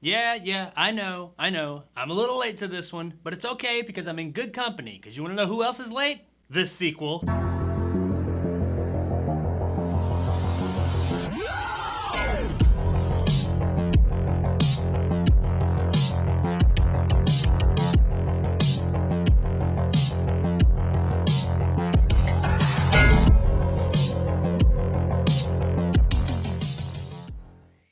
Yeah, I know. I'm a little late to this one, but it's okay because I'm in good company. Because you want to know who else is late? This sequel.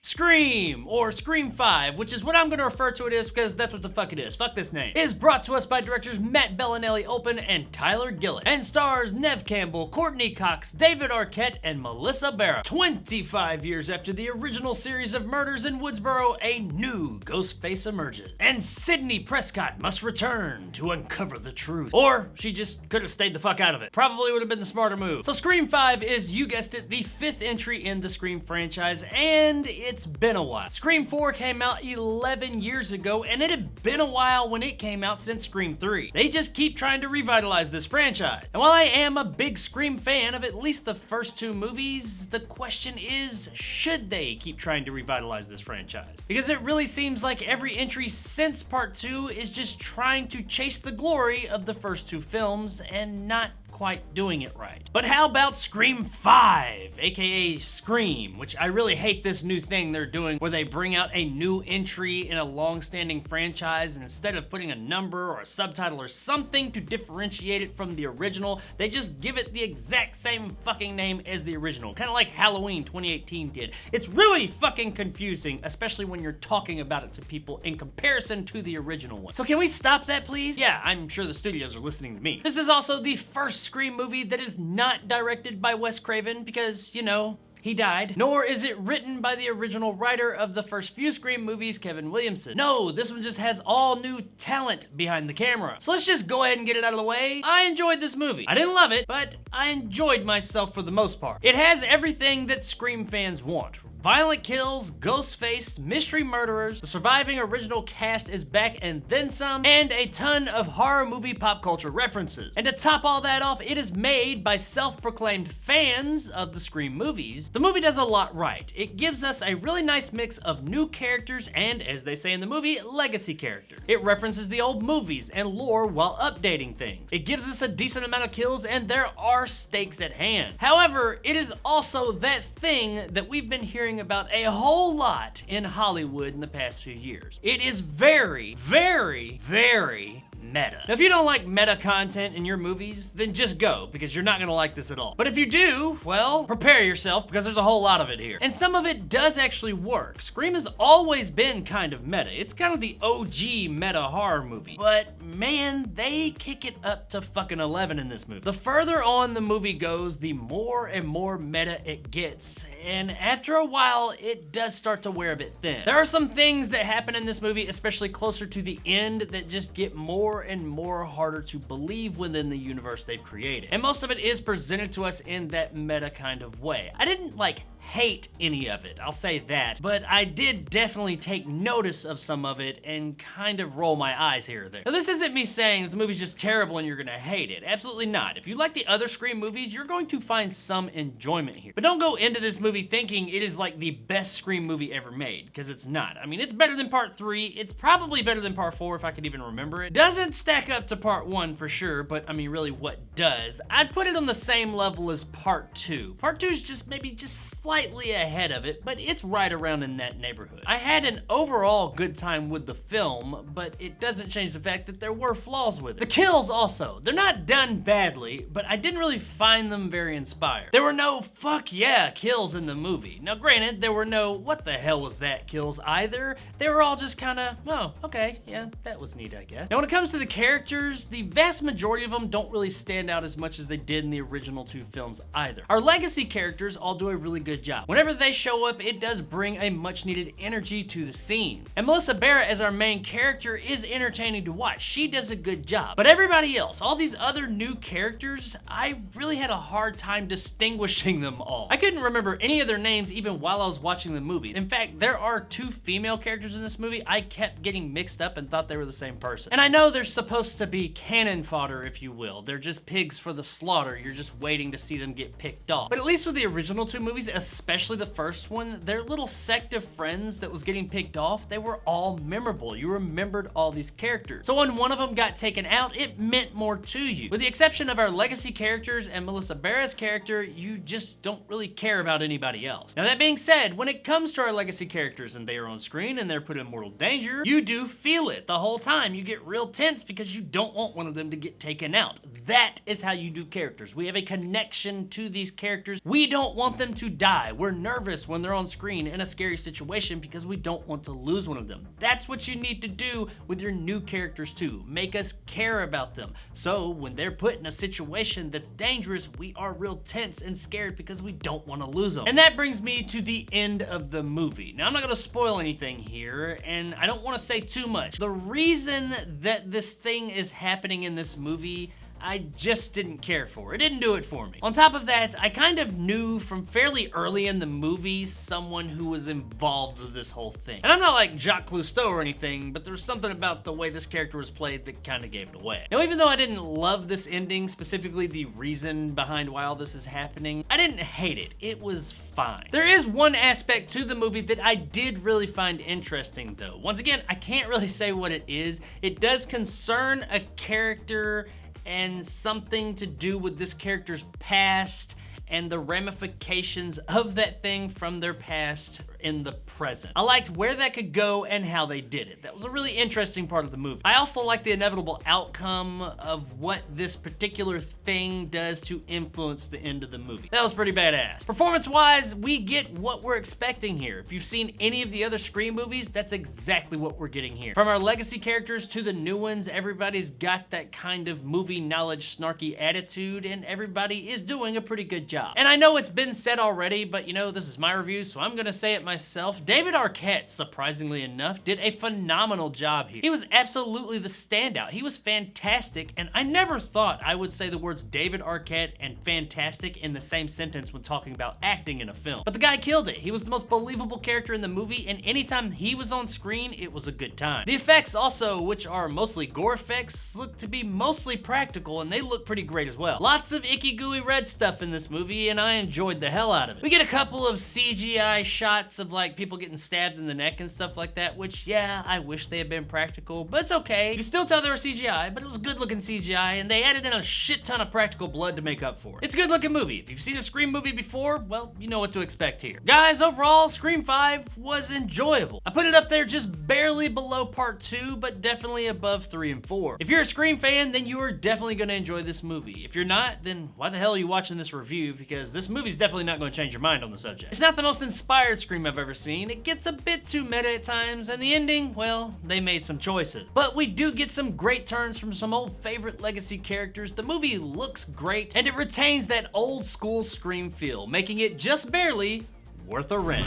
Scream, or Scream 5, which is what I'm going to refer to it as because that's what the fuck it is. Fuck this name. Is brought to us by directors Matt Bellinelli Open and Tyler Gillett, and stars Neve Campbell, Courtney Cox, David Arquette, and Melissa Barrett. 25 years after the original series of murders in Woodsboro, a new Ghostface emerges, and Sidney Prescott must return to uncover the truth. Or she just could have stayed the fuck out of it. Probably would have been the smarter move. So Scream 5 is, you guessed it, the 5th entry in the Scream franchise, and it's been a while. Scream 4 came out 11 years ago, and it had been a while when it came out since Scream 3. They just keep trying to revitalize this franchise. And while I am a big Scream fan of at least the first 2 movies, the question is, should they keep trying to revitalize this franchise? Because it really seems like every entry since Part 2 is just trying to chase the glory of the first 2 films and not quite doing it right. But how about Scream 5, aka Scream, which I really hate this new thing they're doing where they bring out a new entry in a long-standing franchise, and instead of putting a number or a subtitle or something to differentiate it from the original, they just give it the exact same fucking name as the original, kind of like Halloween 2018 did. It's really fucking confusing, especially when you're talking about it to people in comparison to the original one. So can we stop that, please? Yeah, I'm sure the studios are listening to me. This is also the first Scream movie that is not directed by Wes Craven because, you know, he died. Nor is it written by the original writer of the first few Scream movies, Kevin Williamson. No, this one just has all new talent behind the camera. So let's just go ahead and get it out of the way. I enjoyed this movie. I didn't love it, but I enjoyed myself for the most part. It has everything that Scream fans want. Violent kills, Ghostface, mystery murderers, the surviving original cast is back and then some, and a ton of horror movie pop culture references. And to top all that off, it is made by self-proclaimed fans of the Scream movies. The movie does a lot right. It gives us a really nice mix of new characters and, as they say in the movie, legacy characters. It references the old movies and lore while updating things. It gives us a decent amount of kills and there are stakes at hand. However, it is also that thing that we've been hearing about a whole lot in Hollywood in the past few years. It is very, very, very meta. Now, if you don't like meta content in your movies, then just go, because you're not gonna like this at all. But if you do, well, prepare yourself, because there's a whole lot of it here. And some of it does actually work. Scream has always been kind of meta. It's kind of the OG meta horror movie. But man, they kick it up to fucking 11 in this movie. The further on the movie goes, the more and more meta it gets. And after a while, it does start to wear a bit thin. There are some things that happen in this movie, especially closer to the end, that just get more and more harder to believe within the universe they've created. And most of it is presented to us in that meta kind of way. I didn't hate any of it, I'll say that, but I did definitely take notice of some of it and kind of roll my eyes here or there. Now, this isn't me saying that the movie's just terrible and you're gonna hate it. Absolutely not. If you like the other Scream movies, you're going to find some enjoyment here. But don't go into this movie thinking it is like the best Scream movie ever made, because it's not. I mean, it's better than Part 3, it's probably better than Part 4 if I could even remember it. Doesn't stack up to Part 1 for sure, but I mean, really, what does? I'd put it on the same level as Part 2. Part 2 is just maybe slightly ahead of it, but it's right around in that neighborhood. I had an overall good time with the film, but it doesn't change the fact that there were flaws with it. The kills also, they're not done badly, but I didn't really find them very inspired. There were no fuck yeah kills in the movie. Now granted, there were no what the hell was that kills either. They were all just kinda, oh, okay, yeah, that was neat, I guess. Now when it comes to the characters, the vast majority of them don't really stand out as much as they did in the original 2 films either. Our legacy characters all do a really good job. Whenever they show up, it does bring a much needed energy to the scene. And Melissa Barrett as our main character is entertaining to watch. She does a good job. But everybody else, all these other new characters, I really had a hard time distinguishing them all. I couldn't remember any of their names even while I was watching the movie. In fact, there are 2 female characters in this movie I kept getting mixed up and thought they were the same person. And I know they're supposed to be cannon fodder, if you will. They're just pigs for the slaughter. You're just waiting to see them get picked off. But at least with the original 2 movies, especially the first one, their little sect of friends that was getting picked off, they were all memorable. You remembered all these characters. So when one of them got taken out, it meant more to you. With the exception of our legacy characters and Melissa Barra's character, you just don't really care about anybody else. Now that being said, when it comes to our legacy characters and they are on screen and they're put in mortal danger, you do feel it the whole time. You get real tense because you don't want one of them to get taken out. That is how you do characters. We have a connection to these characters. We don't want them to die. We're nervous when they're on screen in a scary situation because we don't want to lose one of them. That's what you need to do with your new characters too. Make us care about them. So when they're put in a situation that's dangerous, we are real tense and scared because we don't want to lose them. And that brings me to the end of the movie. Now I'm not going to spoil anything here, and I don't want to say too much. The reason that this thing is happening in this movie, I just didn't care for. It didn't do it for me. On top of that, I kind of knew from fairly early in the movie someone who was involved with this whole thing. And I'm not like Jacques Cousteau or anything, but there was something about the way this character was played that kind of gave it away. Now, even though I didn't love this ending, specifically the reason behind why all this is happening, I didn't hate it. It was fine. There is one aspect to the movie that I did really find interesting though. Once again, I can't really say what it is. It does concern a character and something to do with this character's past and the ramifications of that thing from their past in the present. I liked where that could go and how they did it. That was a really interesting part of the movie. I also like the inevitable outcome of what this particular thing does to influence the end of the movie. That was pretty badass. Performance-wise, we get what we're expecting here. If you've seen any of the other Scream movies, that's exactly what we're getting here. From our legacy characters to the new ones, everybody's got that kind of movie knowledge snarky attitude, and everybody is doing a pretty good job. And I know it's been said already, but you know, this is my review, so I'm gonna say it myself. David Arquette, surprisingly enough, did a phenomenal job here. He was absolutely the standout. He was fantastic, and I never thought I would say the words David Arquette and fantastic in the same sentence when talking about acting in a film. But the guy killed it. He was the most believable character in the movie, and anytime he was on screen, it was a good time. The effects also, which are mostly gore effects, look to be mostly practical, and they look pretty great as well. Lots of icky gooey red stuff in this movie, and I enjoyed the hell out of it. We get a couple of CGI shots of like people getting stabbed in the neck and stuff like that, which yeah, I wish they had been practical, but it's okay. You can still tell they were CGI, but it was good looking CGI, and they added in a shit ton of practical blood to make up for it. It's a good looking movie. If you've seen a Scream movie before, well, you know what to expect here. Guys, overall, Scream 5 was enjoyable. I put it up there just barely below part 2, but definitely above 3 and 4. If you're a Scream fan, then you are definitely gonna enjoy this movie. If you're not, then why the hell are you watching this review? Because this movie's definitely not gonna change your mind on the subject. It's not the most inspired Scream I've ever seen. It gets a bit too meta at times, and the ending, well, they made some choices. But we do get some great turns from some old favorite legacy characters. The movie looks great, and it retains that old school Scream feel, making it just barely worth a rent.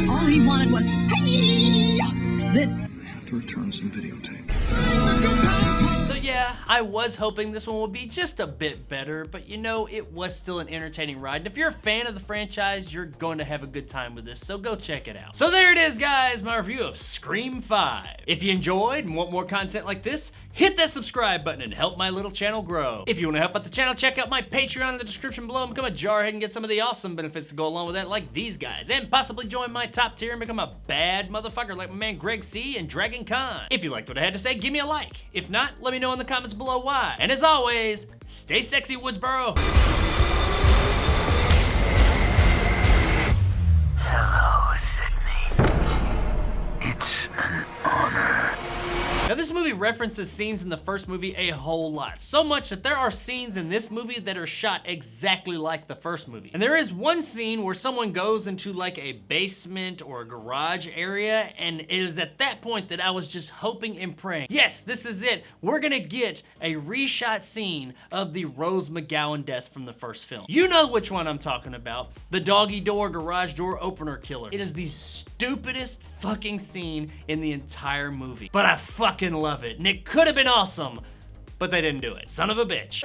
All he wanted was, hey, this. I have to return some videotape. So yeah, I was hoping this one would be just a bit better, but you know, it was still an entertaining ride. And if you're a fan of the franchise, you're going to have a good time with this, so go check it out. So there it is, guys, my review of Scream 5. If you enjoyed and want more content like this, hit that subscribe button and help my little channel grow. If you want to help out the channel, check out my Patreon in the description below and become a jarhead and get some of the awesome benefits to go along with that, like these guys, and possibly join my top tier and become a bad motherfucker like my man Greg C and Dragon Khan. If you liked what I had to say, give me a like. If not, let me know in the comments below why. And as always, stay sexy, Woodsboro. Hello, Sydney. It's an honor. Now this movie references scenes in the first movie a whole lot. So much that there are scenes in this movie that are shot exactly like the first movie. And there is one scene where someone goes into like a basement or a garage area, and it is at that point that I was just hoping and praying, yes, this is it. We're gonna get a reshot scene of the Rose McGowan death from the first film. You know which one I'm talking about. The doggy door garage door opener killer. It is the stupidest fucking scene in the entire movie. But I fucking love it, and it could have been awesome, but they didn't do it. Son of a bitch.